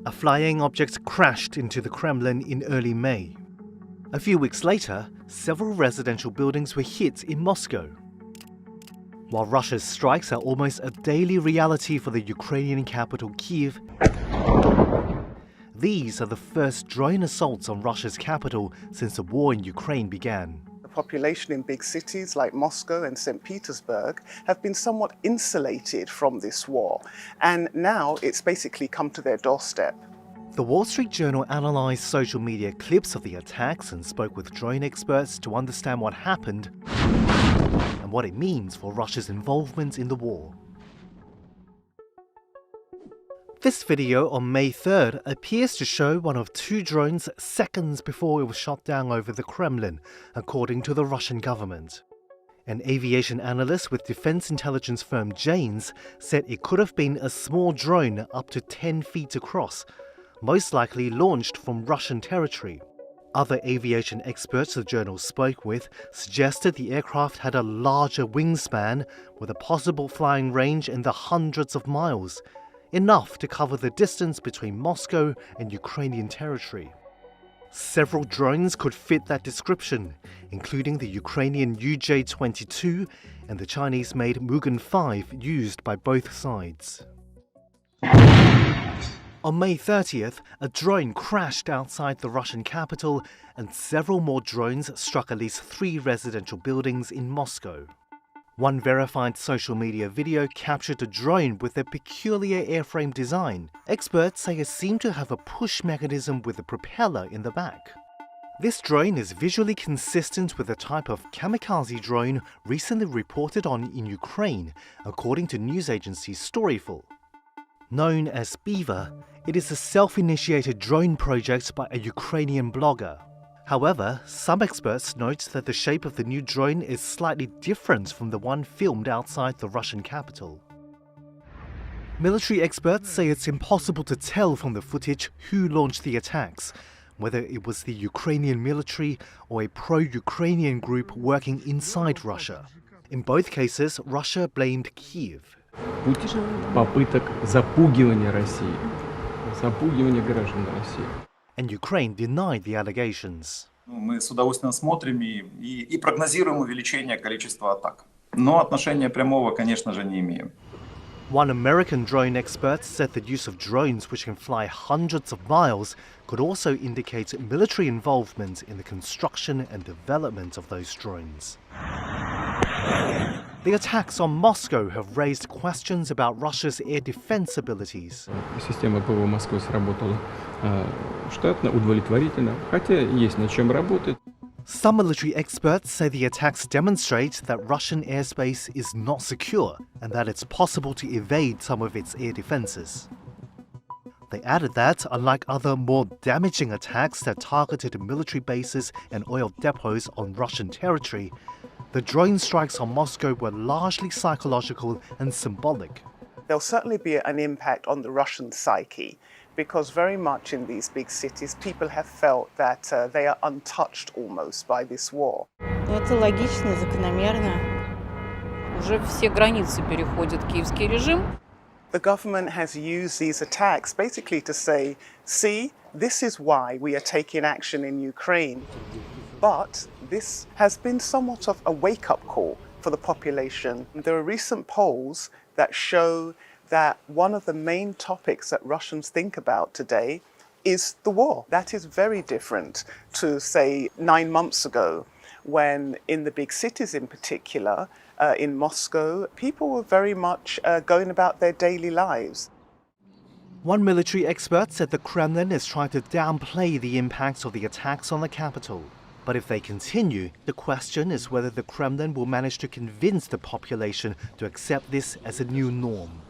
A flying object crashed into the Kremlin in early May. A few weeks later, several residential buildings were hit in Moscow. While Russia's strikes are almost a daily reality for the Ukrainian capital Kyiv, these are the first drone assaults on Russia's capital since the war in Ukraine began. The population in big cities like Moscow and St. Petersburg have been somewhat insulated from this war, and now it's basically come to their doorstep. The Wall Street Journal analyzed social media clips of the attacks and spoke with drone experts to understand what happened and what it means for Russia's involvement in the war. This video on May 3rd appears to show one of two drones seconds before it was shot down over the Kremlin, according to the Russian government. An aviation analyst with defense intelligence firm Janes said it could have been a small drone up to 10 feet across, most likely launched from Russian territory. Other aviation experts the journal spoke with suggested the aircraft had a larger wingspan with a possible flying range in the hundreds of miles, enough to cover the distance between Moscow and Ukrainian territory. Several drones could fit that description, including the Ukrainian UJ-22 and the Chinese-made Mugen 5 used by both sides. On May 30th, a drone crashed outside the Russian capital and several more drones struck at least 3 residential buildings in Moscow. One verified social media video captured a drone with a peculiar airframe design. Experts say it seemed to have a push mechanism with a propeller in the back. This drone is visually consistent with the type of kamikaze drone recently reported on in Ukraine, according to news agency Storyful. Known as Beaver, it is a self-initiated drone project by a Ukrainian blogger. However, some experts note that the shape of the new drone is slightly different from the one filmed outside the Russian capital. Military experts say it's impossible to tell from the footage who launched the attacks, whether it was the Ukrainian military or a pro-Ukrainian group working inside Russia. In both cases, Russia blamed Kyiv. Попыток запугивания России, запугивания граждан России. And Ukraine denied the allegations. Мы с удовольствием смотрим и прогнозируем увеличение количества атак. Но отношения прямого, конечно же, не имеем. One American drone expert said the use of drones which can fly hundreds of miles could also indicate military involvement in the construction and development of those drones. The attacks on Moscow have raised questions about Russia's air defense abilities. Система ПВО Москвы сработала штатно, удовлетворительно, хотя есть над чем работать. Some military experts say the attacks demonstrate that Russian airspace is not secure and that it's possible to evade some of its air defenses. They added that, unlike other more damaging attacks that targeted military bases and oil depots on Russian territory, the drone strikes on Moscow were largely psychological and symbolic. There'll certainly be an impact on the Russian psyche, because very much in these big cities people have felt that they are untouched almost by this war. Это логично, закономерно. Уже все границы переходит киевский режим. The government has used these attacks basically to say, see, this is why we are taking action in Ukraine. But this has been somewhat of a wake-up call for the population. There are recent polls that show that one of the main topics that Russians think about today is the war. That is very different to, say, 9 months ago, when in the big cities in particular, in Moscow, people were very much going about their daily lives. One military expert said the Kremlin is trying to downplay the impacts of the attacks on the capital. But if they continue, the question is whether the Kremlin will manage to convince the population to accept this as a new norm.